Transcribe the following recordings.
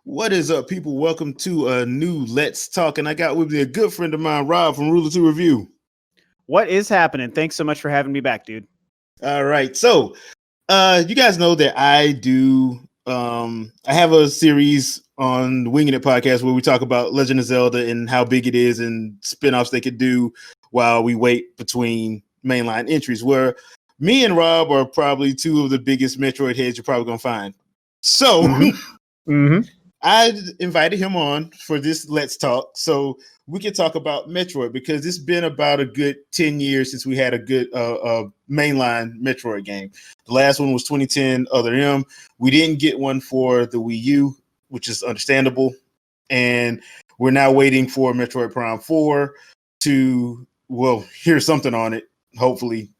What is up, people? Welcome to a new Let's Talk, and I got with me a good friend of mine, Rob from Ruleof2Review. What is happening? Thanks so much for having me back, dude. All right, so you guys know that I have a series on the Winging It podcast where we talk about Legend of Zelda and how big it is and spinoffs they could do while we wait between mainline entries. Where me and Rob are probably two of the biggest Metroid heads you're probably gonna find. So. I invited him on for this Let's Talk so we can talk about Metroid because it's been about a good 10 years since we had a good mainline Metroid game. The last one was 2010 Other M. We didn't get one for the Wii U, which is understandable. And we're now waiting for Metroid Prime 4 to, hear something on it, hopefully,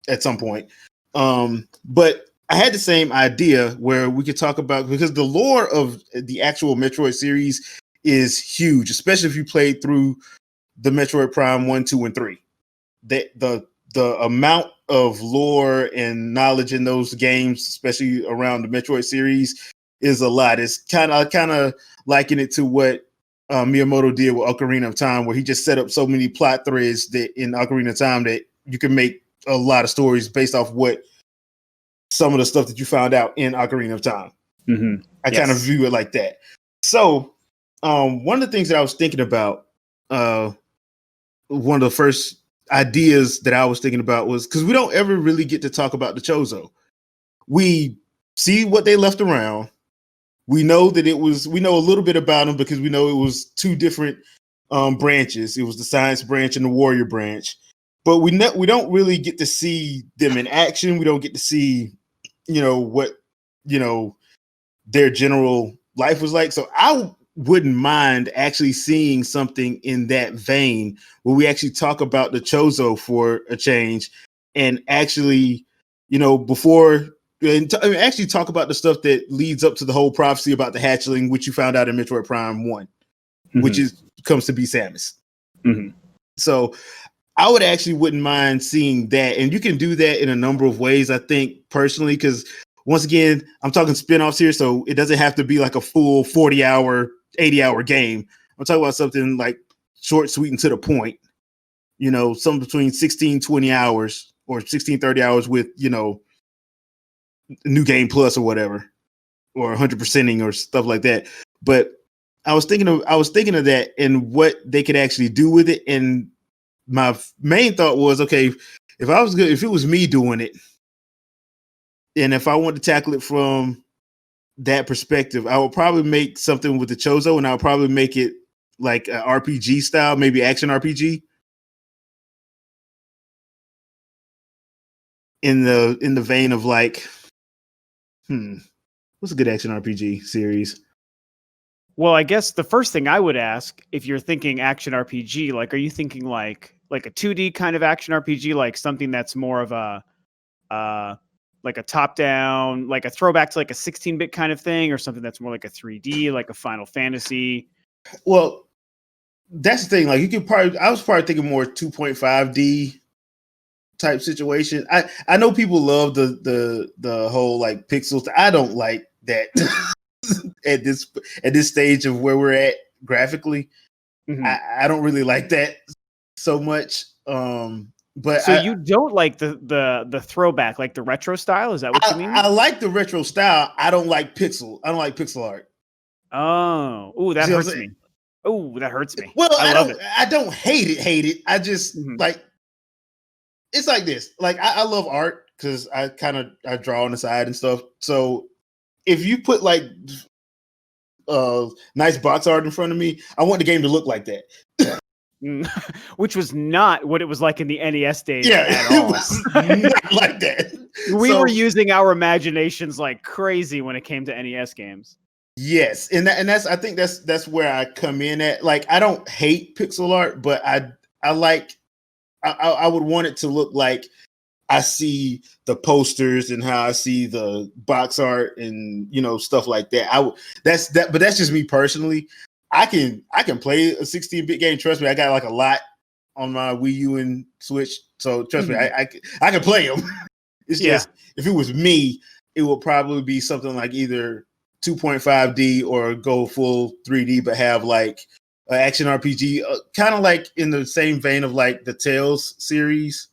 at some point. But I had the same idea where we could talk about, because the lore of the actual Metroid series is huge, especially if you played through the Metroid Prime 1, 2, and 3. The amount of lore and knowledge in those games, especially around the Metroid series, is a lot. It's kind of liken it to what Miyamoto did with Ocarina of Time, where he just set up so many plot threads that in Ocarina of Time that you can make a lot of stories based off what some of the stuff that you found out in Ocarina of Time. Mm-hmm. I kind of view it like that. So one of the things that I was thinking about, one of the first ideas that I was thinking about was, because we don't ever really get to talk about the Chozo. We see what they left around. We know that we know a little bit about them because we know it was two different branches. It was the science branch and the warrior branch. But we don't really get to see them in action. We don't get to see, what, their general life was like. So I wouldn't mind actually seeing something in that vein where we actually talk about the Chozo for a change and actually, actually talk about the stuff that leads up to the whole prophecy about the hatchling, which you found out in Metroid Prime 1, which comes to be Samus. Mm-hmm. So I would actually wouldn't mind seeing that. And you can do that in a number of ways, I think, personally, because once again, I'm talking spinoffs here. So it doesn't have to be like a full 40-hour, 80-hour game. I'm talking about something like short, sweet, and to the point, something between 16, 20 hours or 16, 30 hours with, New Game Plus or whatever, or 100%ing or stuff like that. But I was thinking of that and what they could actually do with it. And my main thought was, okay, if it was me doing it, and if I want to tackle it from that perspective, I would probably make something with the Chozo, and I would probably make it like an RPG style, maybe action RPG. In the vein of like, what's a good action RPG series? Well, I guess the first thing I would ask, if you're thinking action RPG, like, are you thinking like a 2D kind of action RPG, like something that's more of a like a top down, like a throwback to like a 16-bit kind of thing, or something that's more like a 3D, like a Final Fantasy? Well, that's the thing. Like, I was probably thinking more 2.5D type situation. I know people love the whole like pixels. I don't like that at this stage of where we're at graphically. Mm-hmm. I don't really like that so much. But so you don't like the throwback, like the retro style? Is that what you mean? I like the retro style. I don't like pixel art. Oh, that hurts me. Oh, that hurts me. Well, I don't hate it. I just like, it's like this. Like, I love art because I draw on the side and stuff. So if you put like nice box art in front of me, I want the game to look like that. Which was not what it was like in the NES days. Yeah, at all. It was not like that. We were using our imaginations like crazy when it came to NES games. Yes, and I think that's where I come in at. Like, I don't hate pixel art, but I would want it to look like I see the posters and how I see the box art and stuff like that. But that's just me personally. I can play a 16-bit game. Trust me, I got like a lot on my Wii U and Switch. So trust me, I can play them. It's just, if it was me, it would probably be something like either 2.5D or go full 3D, but have like an action RPG, kind of like in the same vein of like the Tales series,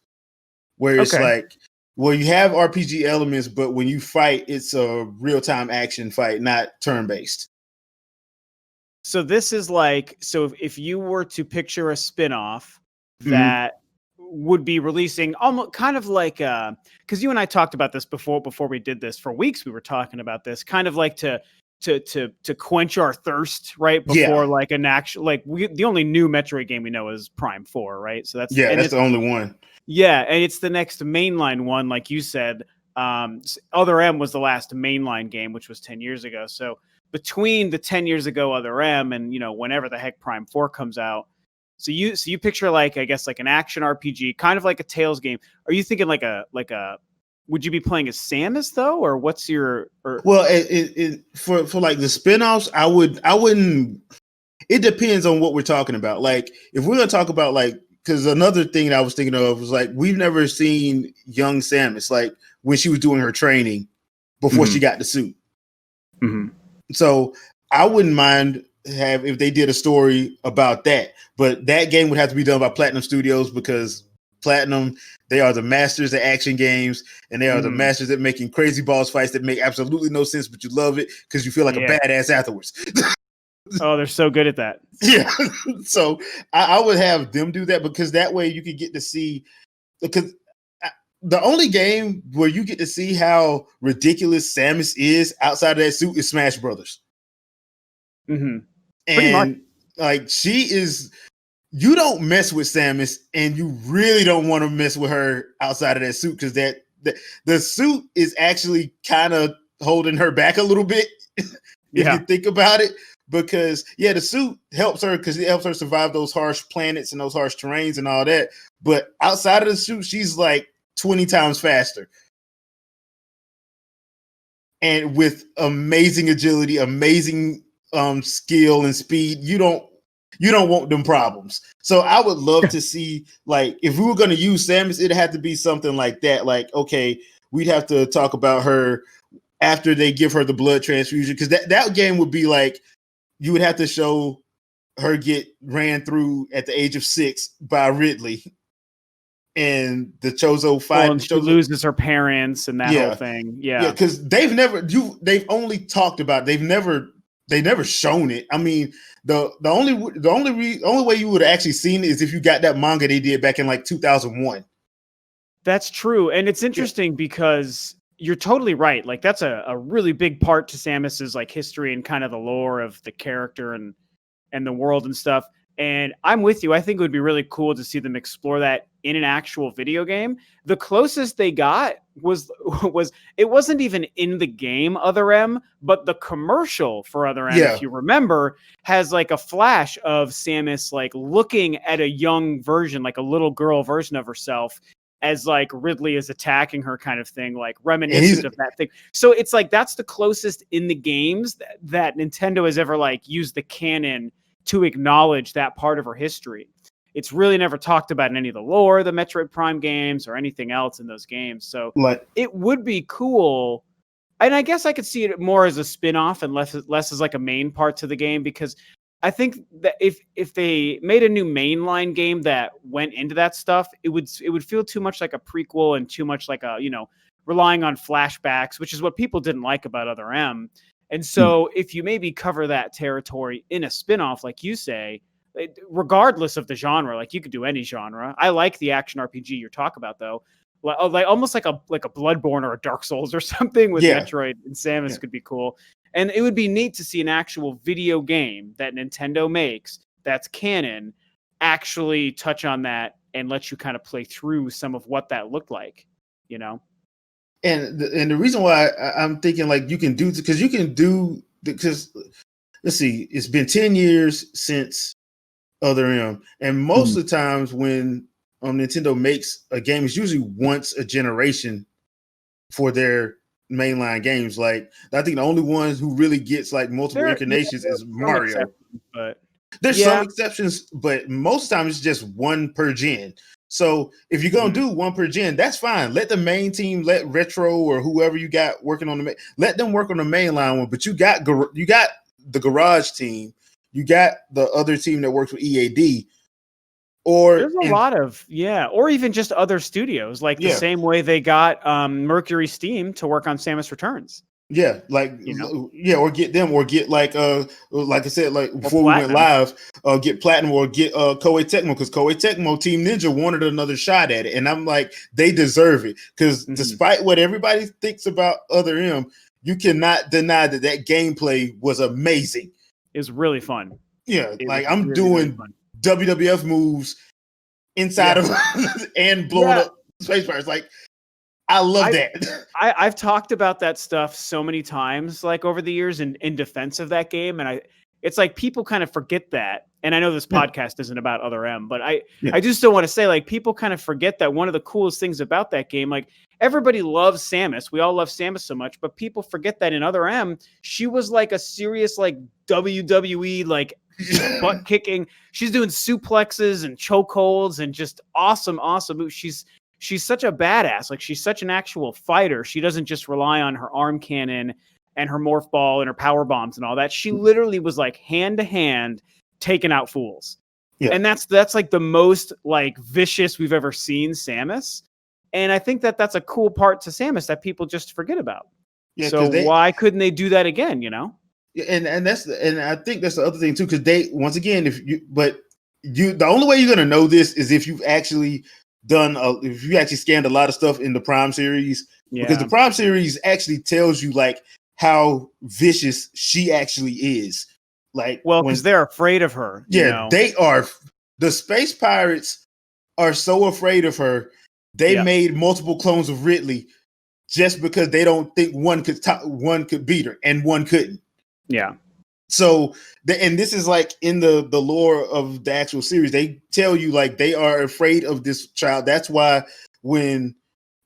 where it's like, well, you have RPG elements, but when you fight, it's a real-time action fight, not turn-based. So this is like, so if you were to picture a spin-off that would be releasing almost kind of like, because you and I talked about this before we did this. For weeks we were talking about this, kind of like to quench our thirst right before like an actual, like the only new Metroid game we know is Prime 4, right? So that's that's the only one. Yeah, and it's the next mainline one, like you said. Other M was the last mainline game, which was 10 years ago. So between the 10 years ago Other M and, you know, whenever the heck Prime 4 comes out, so you picture like, I guess, like an action RPG, kind of like a Tales game. Are you thinking like a would you be playing as Samus though, or what's your? Well, for like the spinoffs, I wouldn't. It depends on what we're talking about. Like if we're gonna talk about like, because another thing that I was thinking of was like, we've never seen young Samus like when she was doing her training before she got the suit. So I wouldn't mind if they did a story about that, but that game would have to be done by Platinum Studios, because Platinum, they are the masters at action games, and they are the masters at making crazy boss fights that make absolutely no sense, but you love it because you feel like a badass afterwards. Oh, they're so good at that. Yeah. So I would have them do that, because that way you could get to see, because the only game where you get to see how ridiculous Samus is outside of that suit is Smash Brothers. And like, she is, you don't mess with Samus, and you really don't want to mess with her outside of that suit, because the suit is actually kind of holding her back a little bit if you think about it. Because the suit helps her, because it helps her survive those harsh planets and those harsh terrains and all that. But outside of the suit, she's like 20 times faster. And with amazing agility, amazing skill and speed, you don't want them problems. So I would love to see, like, if we were going to use Samus, it'd have to be something like that. Like, okay, we'd have to talk about her after they give her the blood transfusion, because that game would be like, you would have to show her get ran through at the age of 6 by Ridley, and the Chozo fight. And she loses her parents and that whole thing. Yeah, because they've only talked about it. They never shown it. I mean, the only way you would have actually seen it is if you got that manga they did back in like 2001. That's true, and it's interesting because you're totally right. Like, that's a really big part to Samus's like history and kind of the lore of the character and the world and stuff. And I'm with you. I think it would be really cool to see them explore that in an actual video game. The closest they got was it wasn't even in the game Other M, but the commercial for Other M, if you remember, has like a flash of Samus like looking at a young version, like a little girl version of herself, as like Ridley is attacking her, kind of thing, like reminiscent of that thing. So it's like, that's the closest in the games that Nintendo has ever like used the canon to acknowledge that part of her history. It's really never talked about in any of the lore, the Metroid Prime games, or anything else in those games. So it would be cool. And I guess I could see it more as a spin-off and less as like a main part to the game, because I think that if they made a new mainline game that went into that stuff, it would feel too much like a prequel and too much like a, you know, relying on flashbacks, which is what people didn't like about Other M. And so if you maybe cover that territory in a spinoff, like you say, regardless of the genre, like you could do any genre. I like the action RPG you're talking about though. Like almost like a Bloodborne or a Dark Souls or something with Metroid and Samus could be cool. And it would be neat to see an actual video game that Nintendo makes that's canon actually touch on that and let you kind of play through some of what that looked like, you know? And the reason why I'm thinking like you can do, because let's see, it's been 10 years since Other M, and most of the times when Nintendo makes a game, it's usually once a generation for their mainline games. Like, I think the only one who really gets like multiple incarnations is Mario. But there's some exceptions, but most of the time it's just one per gen. So if you're gonna do one per gen, that's fine. Let the main team, let Retro or whoever you got working on let them work on the mainline one. But you got the Garage team, you got the other team that works with EAD. Or there's a lot of or even just other studios, like the same way they got Mercury Steam to work on Samus Returns. Yeah, like or get them, or get like I said, like before we went live, get Platinum or get Koei Tecmo, because Koei Tecmo Team Ninja wanted another shot at it, and I'm like, they deserve it, because despite what everybody thinks about Other M, you cannot deny that gameplay was amazing. It was really fun. Yeah, like I'm doing WWF moves inside of and blowing up space bars, like. I love that. I've talked about that stuff so many times, like over the years, in defense of that game, and it's like people kind of forget that. And I know this podcast isn't about Other M, but I do still want to say, like, people kind of forget that one of the coolest things about that game, like, everybody loves Samus, we all love Samus so much, but people forget that in Other M, she was like a serious, like, WWE, like, butt kicking. She's doing suplexes and chokeholds and just awesome moves. She's such a badass. Like, she's such an actual fighter. She doesn't just rely on her arm cannon and her morph ball and her power bombs and all that. She literally was like hand to hand taking out fools. Yeah. And that's like the most like vicious we've ever seen Samus. And I think that that's a cool part to Samus that people just forget about. Yeah, so why couldn't they do that again, you know? Yeah, and I think that's the other thing too, because they, once again, the only way you're gonna know this is if you've actually if you actually scanned a lot of stuff in the Prime series, because the Prime series actually tells you like how vicious she actually is. Like, well, because they're afraid of her. Yeah, you know? They are. The space pirates are so afraid of her. They made multiple clones of Ridley just because they don't think one could beat her and one couldn't. Yeah. So, and this is like in the lore of the actual series, they tell you like they are afraid of this child. That's why and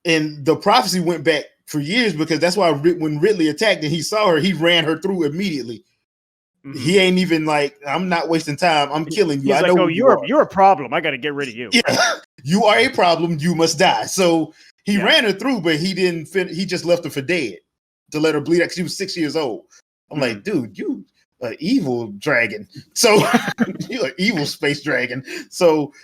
the prophecy went back for years, because that's why when Ridley attacked and he saw her, he ran her through immediately. Mm-hmm. He ain't even like, I'm not wasting time. I'm killing you. He's like, oh, you're a problem. I got to get rid of you. Yeah, you are a problem. You must die. So he ran her through, but he didn't. He just left her for dead to let her bleed out because she was 6 years old. I'm like, dude, you an evil dragon. So you're an evil space dragon. So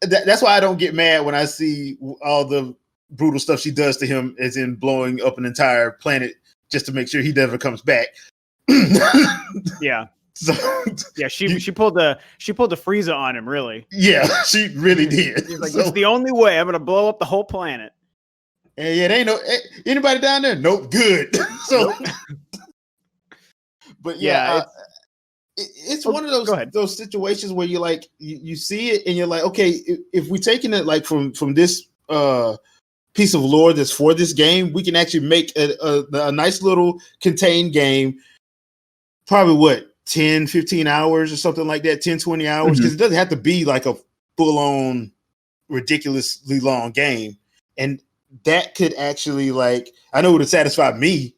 that's why I don't get mad when I see all the brutal stuff she does to him, as in blowing up an entire planet just to make sure he never comes back. Yeah. So yeah, she pulled the Frieza on him, really. Yeah, she really did. She's like, it's the only way. I'm gonna blow up the whole planet. And yeah, they ain't no anybody down there. Nope, good. So but yeah, it's one of those situations where you like you see it and you're like, okay, if we're taking it like from this piece of lore that's for this game, we can actually make a nice little contained game. Probably 10, 15 hours or something like that, 10, 20 hours, because it doesn't have to be like a full-on ridiculously long game. And that could actually, like, I know it would satisfy me,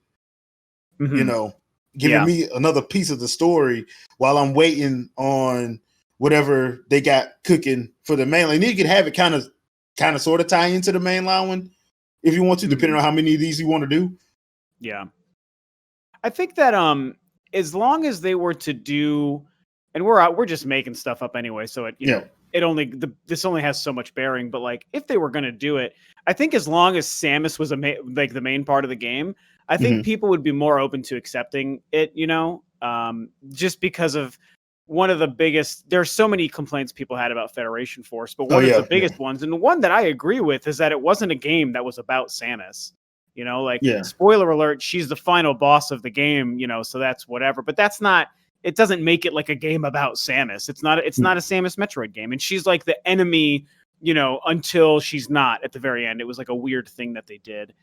you know, giving me another piece of the story while I'm waiting on whatever they got cooking for the mainline. And you could have it kind of sort of tie into the mainline one if you want to, depending on how many of these you want to do. Yeah. I think that as long as they were to do, and we're just making stuff up anyway, so it this only has so much bearing. But like, if they were going to do it, I think as long as Samus was like the main part of the game, I think people would be more open to accepting it. You know, just because of one of the biggest. There's so many complaints people had about Federation Force, but one of the biggest ones, and the one that I agree with, is that it wasn't a game that was about Samus. You know, like, spoiler alert, she's the final boss of the game, you know, so that's whatever. But that's not, it doesn't make it like a game about Samus. It's not a Samus Metroid game. And she's like the enemy, you know, until she's not at the very end. It was like a weird thing that they did.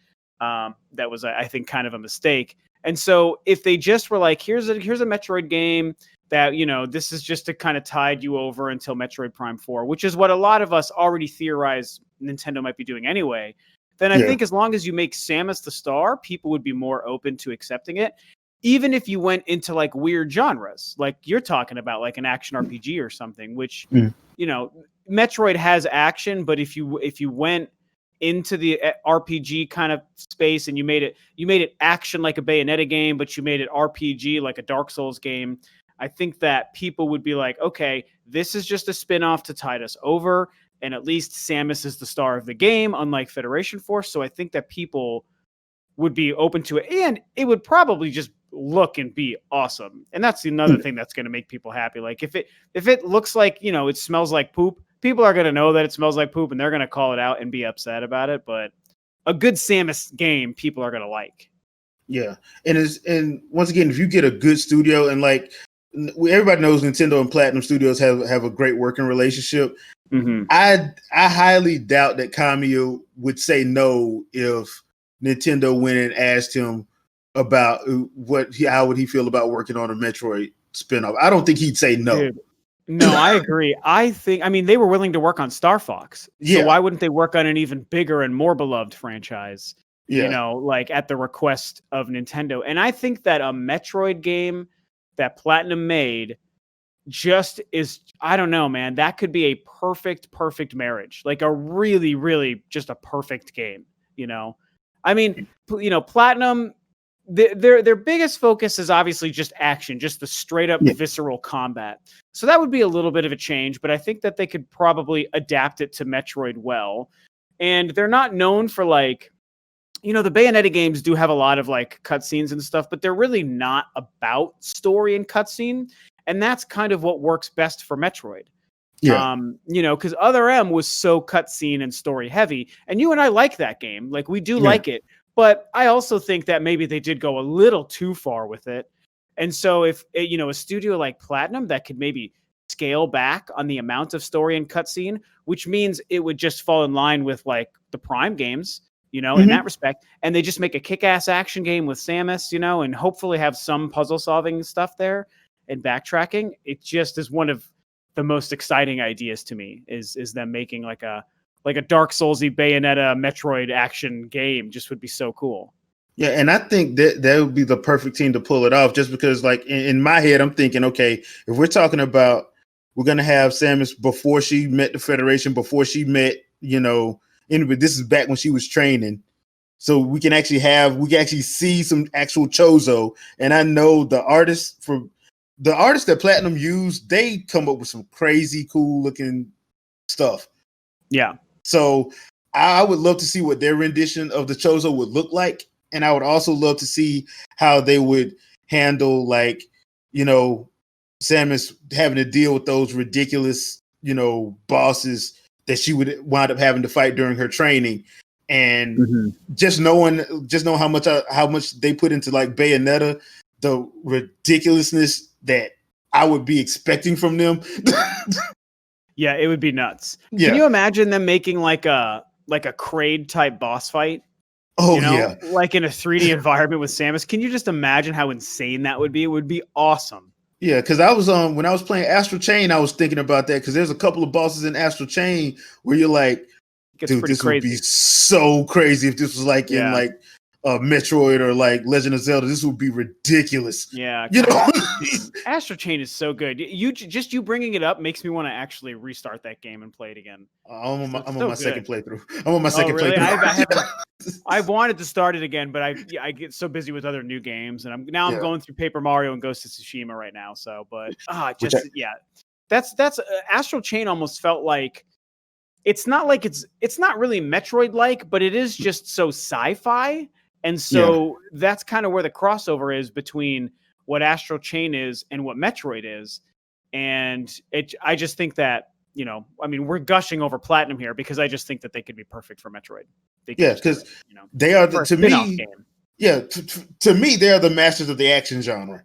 That was, I think, kind of a mistake. And so if they just were like, here's a Metroid game that, you know, this is just to kind of tide you over until Metroid Prime 4, which is what a lot of us already theorize Nintendo might be doing anyway. Then I think as long as you make Samus the star, people would be more open to accepting it. Even if you went into like weird genres, like you're talking about, like an action RPG or something, which, you know, Metroid has action, but if you went into the RPG kind of space and you made it action like a Bayonetta game, but you made it RPG like a Dark Souls game, I think that people would be like, okay, this is just a spin-off to tide us over, and at least Samus is the star of the game, unlike Federation Force. So I think that people would be open to it, and it would probably just look and be awesome. And that's another thing that's going to make people happy. Like if it looks like, it smells like poop, people are going to know that it smells like poop and they're going to call it out and be upset about it. But a good Samus game, people are going to like. Yeah. And once again, if you get a good studio, and like everybody knows Nintendo and Platinum Studios have a great working relationship. Mm-hmm. I highly doubt that Kamiya would say no if Nintendo went and asked him about how would he feel about working on a Metroid spinoff. I don't think he'd say no. Dude, no, I agree. I mean, they were willing to work on Star Fox. Yeah. So why wouldn't they work on an even bigger and more beloved franchise? Yeah. Like at the request of Nintendo. And I think that a Metroid game that Platinum made just is, I don't know, man, that could be a perfect marriage. Like a really, really just a perfect game, I mean, Platinum, their biggest focus is obviously just action, just the straight up visceral combat. So that would be a little bit of a change, but I think that they could probably adapt it to Metroid well. And they're not known for like, the Bayonetta games do have a lot of like cutscenes and stuff, but they're really not about story and cutscene. And that's kind of what works best for Metroid. Yeah. Because Other M was so cutscene and story heavy, and you and I like that game. Like we do like it, but I also think that maybe they did go a little too far with it. And so if, a studio like Platinum that could maybe scale back on the amount of story and cutscene, which means it would just fall in line with like the Prime games, in that respect. And they just make a kick-ass action game with Samus, and hopefully have some puzzle solving stuff there and backtracking. It just is one of the most exciting ideas to me is them making like a Dark Soulsy Bayonetta Metroid action game. Just would be so cool. Yeah, and I think that would be the perfect team to pull it off, just because like in my head, I'm thinking, okay, if we're talking about we're going to have Samus before she met the Federation, before she met, anyway, this is back when she was training. So we can actually see some actual Chozo. And I know the artists that Platinum used, they come up with some crazy cool looking stuff. Yeah. So I would love to see what their rendition of the Chozo would look like. And I would also love to see how they would handle like, Samus having to deal with those ridiculous, bosses that she would wind up having to fight during her training. And just knowing how much they put into like Bayonetta, the ridiculousness that I would be expecting from them. Yeah, it would be nuts. Yeah. Can you imagine them making like a Kraid type boss fight? Oh, yeah. Like in a 3D environment with Samus. Can you just imagine how insane that would be? It would be awesome. Yeah, because I was when I was playing Astral Chain, I was thinking about that because there's a couple of bosses in Astral Chain where you're like, dude, this would be so crazy if this was like in like Metroid or like Legend of Zelda. This would be ridiculous. Yeah, Astral Chain is so good. You bringing it up makes me want to actually restart that game and play it again. I'm on my second playthrough. I'm on my second playthrough. I've wanted to start it again, but I get so busy with other new games, and I'm going through Paper Mario and Ghost of Tsushima right now. So, but that's Astral Chain almost felt like. It's not really Metroid like, but it is just so sci-fi. And so that's kind of where the crossover is between what Astral Chain is and what Metroid is. And I just think that, we're gushing over Platinum here because I just think that they could be perfect for Metroid. Because they are to me. Game. Yeah, to me, they are the masters of the action genre.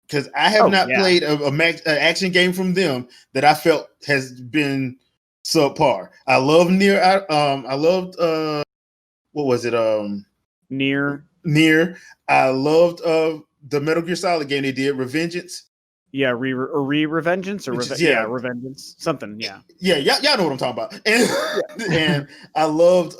Because I have not played an action game from them that I felt has been subpar. I love Nier. I loved what was it? Nier. I loved the Metal Gear Solid game they did, Revengeance. Yeah, Revengeance or Revengeance. Something, yeah. Yeah, y'all know what I'm talking about. And I loved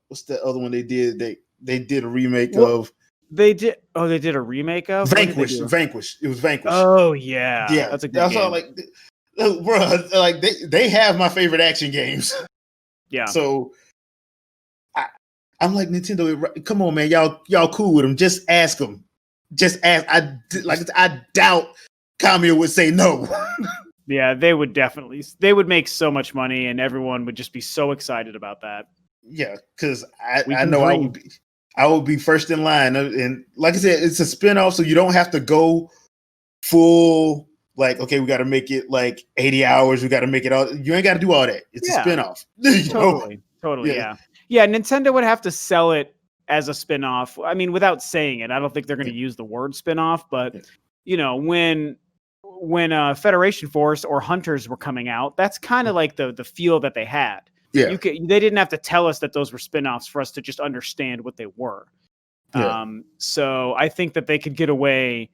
what's that other one they did? They did a remake of. They did a remake of Vanquish. It was Vanquish. Oh yeah. Yeah. That's a good game. All like bro, like they have my favorite action games. Yeah. So I'm like, Nintendo, come on, man, y'all cool with them? Just ask them. Just ask. I doubt Kamiya would say no. Yeah, they would make so much money, and everyone would just be so excited about that. Yeah, because I know I would be first in line. And like I said, it's a spinoff, so you don't have to go full. Like, okay, we got to make it like 80 hours. We got to make it all. You ain't got to do all that. It's a spinoff. Totally. Yeah. Nintendo would have to sell it as a spinoff. I mean, without saying it, I don't think they're going to use the word spinoff. But when Federation Force or Hunters were coming out, that's kind of like the feel that they had. Yeah. They didn't have to tell us that those were spinoffs for us to just understand what they were. Yeah. So I think that they could get away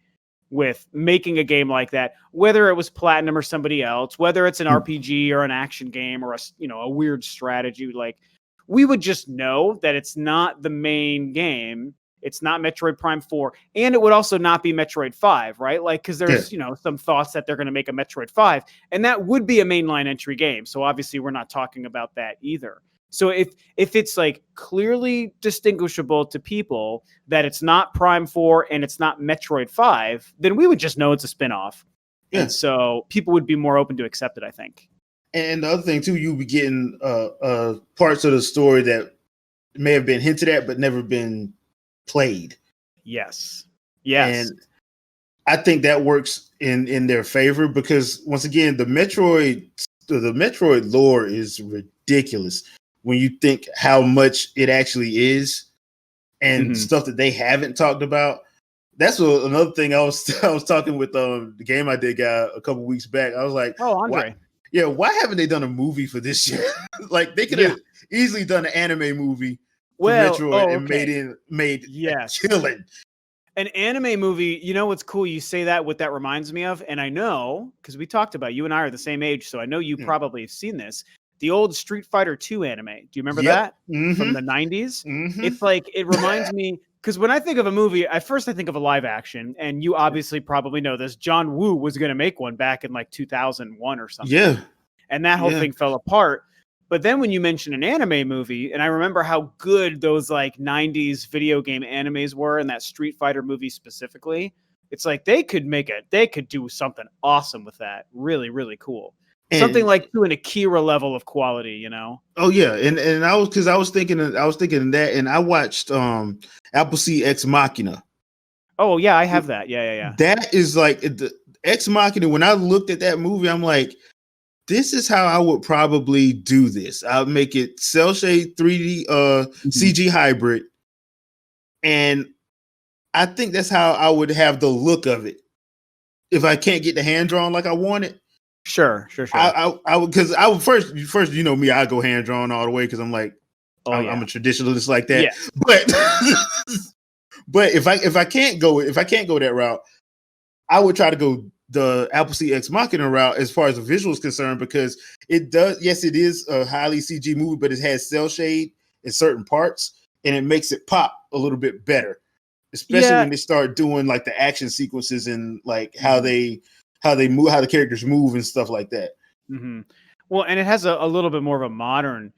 with making a game like that, whether it was Platinum or somebody else, whether it's an RPG or an action game or a weird strategy. Like, we would just know that it's not the main game. It's not Metroid Prime 4, and it would also not be Metroid 5, right? Like, because there's some thoughts that they're going to make a Metroid 5, and that would be a mainline entry game. So obviously, we're not talking about that either. So if it's like clearly distinguishable to people that it's not Prime 4 and it's not Metroid 5, then we would just know it's a spinoff. Yeah. And so people would be more open to accept it, I think. And the other thing too, you'll be getting parts of the story that may have been hinted at but never been played. Yes. And I think that works in their favor because once again, the Metroid lore is ridiculous when you think how much it actually is and stuff that they haven't talked about. That's another thing I was talking with the game I did a couple weeks back. I was like, oh, Andre. Why haven't they done a movie for this shit? Like, they could have easily done an anime movie for Metroid and made a killing. An anime movie, what's cool? You say that, what that reminds me of, and I know, because we talked about, you and I are the same age, so I know you probably have seen this. The old Street Fighter 2 anime. Do you remember that? From the 90s? It's like, it reminds me, because when I think of a movie, I think of a live action, and you obviously probably know this. John Woo was going to make one back in like 2001 or something. Yeah. And that whole thing fell apart. But then when you mention an anime movie, and I remember how good those like 90s video game animes were, and that Street Fighter movie specifically, it's like they could do something awesome with that. Really, really cool. Something like to an Akira level of quality, Oh yeah, and I was thinking of that, and I watched Appleseed Ex Machina. Oh yeah, I have that. Yeah. That is like the Ex Machina. When I looked at that movie, I'm like, this is how I would probably do this. I'll make it cell shade 3D CG hybrid, and I think that's how I would have the look of it if I can't get the hand drawn like I want it. Sure. I would, because I would first, me, I go hand drawn all the way because I'm like, I'm a traditionalist like that. Yeah. But if I can't go that route, I would try to go the Appleseed Ex Machina route as far as the visual is concerned, because it does. Yes, it is a highly CG movie, but it has cell shade in certain parts, and it makes it pop a little bit better, especially when they start doing like the action sequences and like how they move, how the characters move and stuff like that. Well, and it has a little bit more of a modern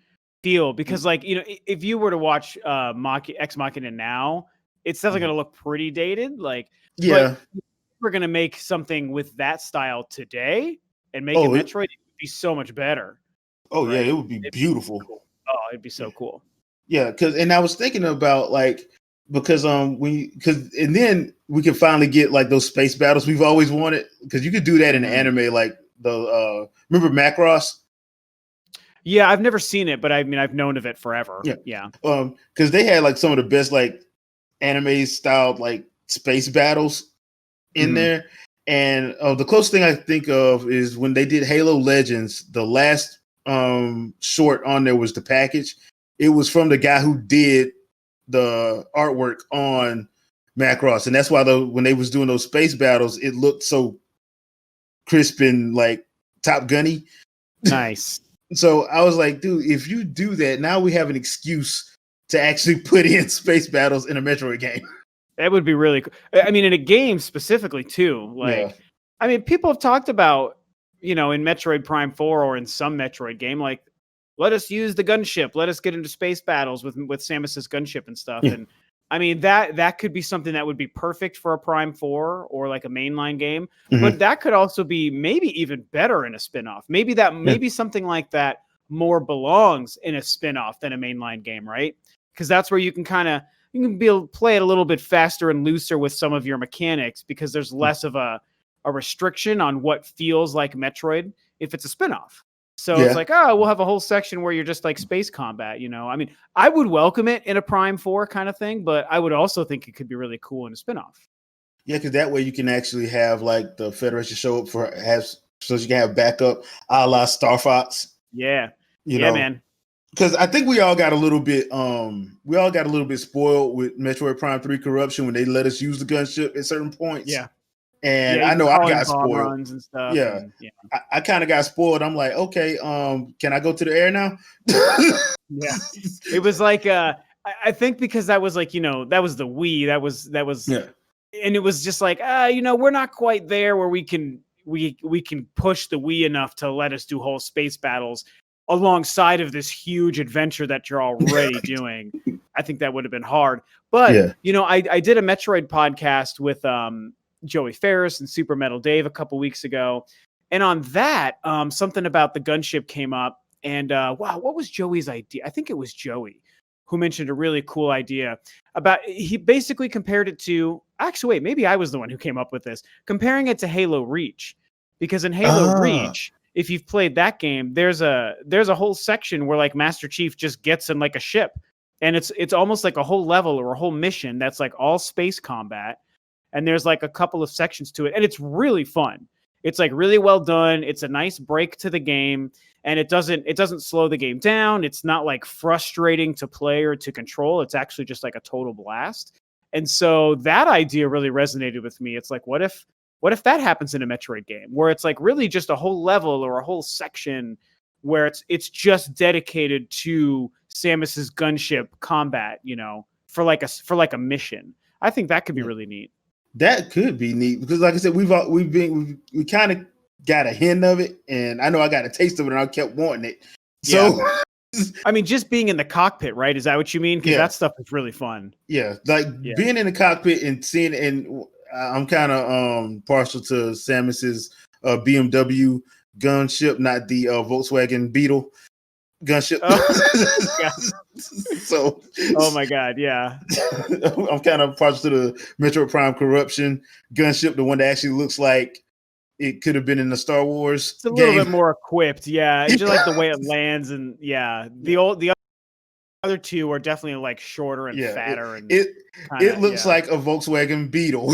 feel because, like, if you were to watch Ex Machina now, it's definitely going to look pretty dated. Like, but if we're going to make something with that style today and make it Metroid, it would be so much better. Oh, right? Yeah, it would be beautiful. Cool. Oh, it'd be so cool. Yeah, and I was thinking about like, because then we can finally get like those space battles we've always wanted, because you could do that in anime, like the remember Macross? Yeah, I've never seen it, but I mean I've known of it forever. Yeah. Because they had like some of the best like anime styled like space battles in there, and the closest thing I think of is when they did Halo Legends. The last short on there was the package. It was from the guy who did the artwork on Macross, and that's why when they was doing those space battles, it looked so crisp and like Top Gunny. Nice. So I was like, dude, if you do that, now we have an excuse to actually put in space battles in a Metroid game. That would be really cool. I mean, in a game specifically too. Like, I mean, people have talked about, in Metroid Prime 4 or in some Metroid game, like, let us use the gunship. Let us get into space battles with Samus's gunship and stuff. Yeah. And I mean, that could be something that would be perfect for a Prime 4 or like a mainline game. Mhm. But that could also be maybe even better in a spinoff. Maybe something like that more belongs in a spinoff than a mainline game, right? Because that's where you can be able to play it a little bit faster and looser with some of your mechanics, because there's less of a restriction on what feels like Metroid if it's a spinoff. So it's like, we'll have a whole section where you're just like space combat, I mean, I would welcome it in a Prime 4 kind of thing, but I would also think it could be really cool in a spinoff. Yeah, because that way you can actually have like the Federation show up so you can have backup a la Star Fox. Yeah. You know, man. Because I think we all got a little bit spoiled with Metroid Prime 3 Corruption when they let us use the gunship at certain points. Yeah. And I know I got spoiled. Runs and stuff. Yeah. I kind of got spoiled. I'm like, okay, can I go to the air now? Yeah. It was like I think because that was like, that was the Wii. That was yeah. And it was just like, we're not quite there where we can push the Wii enough to let us do whole space battles alongside of this huge adventure that you're already doing. I think that would have been hard. But I did a Metroid podcast with Joey Ferris and Super Metal Dave a couple weeks ago. And on that, something about the gunship came up. And wow, what was Joey's idea? I think it was Joey who mentioned a really cool idea about, he basically compared it to, actually, wait, maybe I was the one who came up with this, comparing it to Halo Reach. Because in Halo Reach, if you've played that game, there's a whole section where like Master Chief just gets in like a ship. And it's almost like a whole level or a whole mission that's like all space combat. And there's like a couple of sections to it. And it's really fun. It's like really well done. It's a nice break to the game. And it doesn't slow the game down. It's not like frustrating to play or to control. It's actually just like a total blast. And so that idea really resonated with me. It's like, what if that happens in a Metroid game where it's like really just a whole level or a whole section where it's just dedicated to Samus's gunship combat, for like a mission. I think that could be really neat. That could be neat because, like I said, we kind of got a hint of it, and I know I got a taste of it, and I kept wanting it. So, I mean, just being in the cockpit, right? Is that what you mean? Because that stuff is really fun. Yeah, being in the cockpit and seeing, and I'm kind of partial to Samus's BMW gunship, not the Volkswagen Beetle gunship. So, oh my god, yeah. I'm kind of partial to the Metroid Prime Corruption gunship, the one that actually looks like it could have been in the Star Wars. It's a little bit more equipped, yeah. Just like the way it lands, and the other two are definitely like shorter and fatter, and it looks like a Volkswagen Beetle.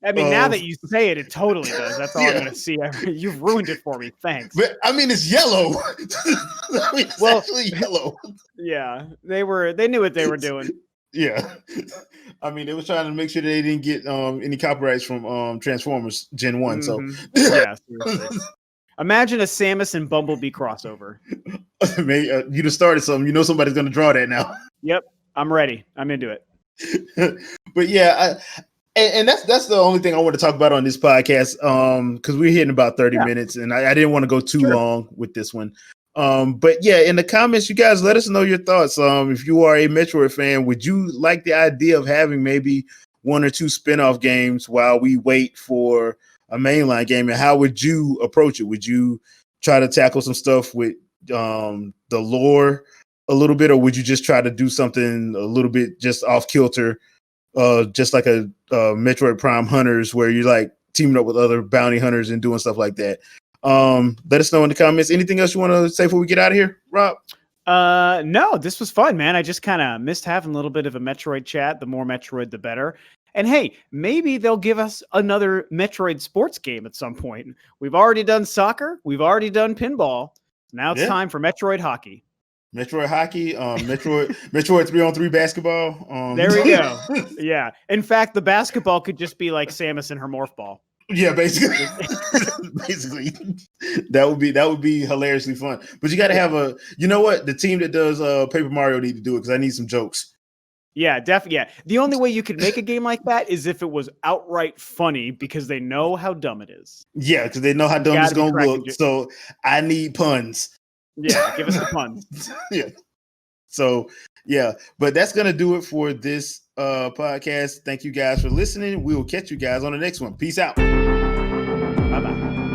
I mean, now that you say it, it totally does. That's all I'm going to see. You've ruined it for me. Thanks. But I mean, it's yellow. It's actually yellow. Yeah, they knew what they were doing. Yeah. I mean, they was trying to make sure they didn't get any copyrights from Transformers Gen 1. So yeah, seriously. Imagine a Samus and Bumblebee crossover. You'd have started something. Somebody's going to draw that now. Yep. I'm ready. I'm into it. But yeah, and that's the only thing I want to talk about on this podcast, because we're hitting about 30 minutes, and I didn't want to go too long with this one. But yeah, in the comments, you guys let us know your thoughts. If you are a Metroid fan, would you like the idea of having maybe one or two spin-off games while we wait for a mainline game? And how would you approach it? Would you try to tackle some stuff with the lore a little bit, or would you just try to do something a little bit just off kilter? Just like a Metroid Prime Hunters, where you're like teaming up with other bounty hunters and doing stuff like that. Let us know in the comments. Anything else you want to say before we get out of here, Rob? No, this was fun, man. I just kind of missed having a little bit of a Metroid chat. The more Metroid, the better. And hey, maybe they'll give us another Metroid sports game at some point. We've already done soccer. We've already done pinball. Now it's time for Metroid hockey. Metroid hockey, Metroid 3-on-3 basketball. There we go. Yeah. In fact, the basketball could just be like Samus and her morph ball. Yeah, basically. Basically. That would be hilariously fun. But you got to have the team that does Paper Mario need to do it, because I need some jokes. Yeah, definitely. Yeah, the only way you could make a game like that is if it was outright funny because they know how dumb it is. Yeah, because they know how dumb it's Gotta be gonna cracking look. So I need puns. Yeah, give us the puns. Yeah. So yeah, but that's gonna do it for this podcast. Thank you guys for listening. We will catch you guys on the next one. Peace out. Bye bye.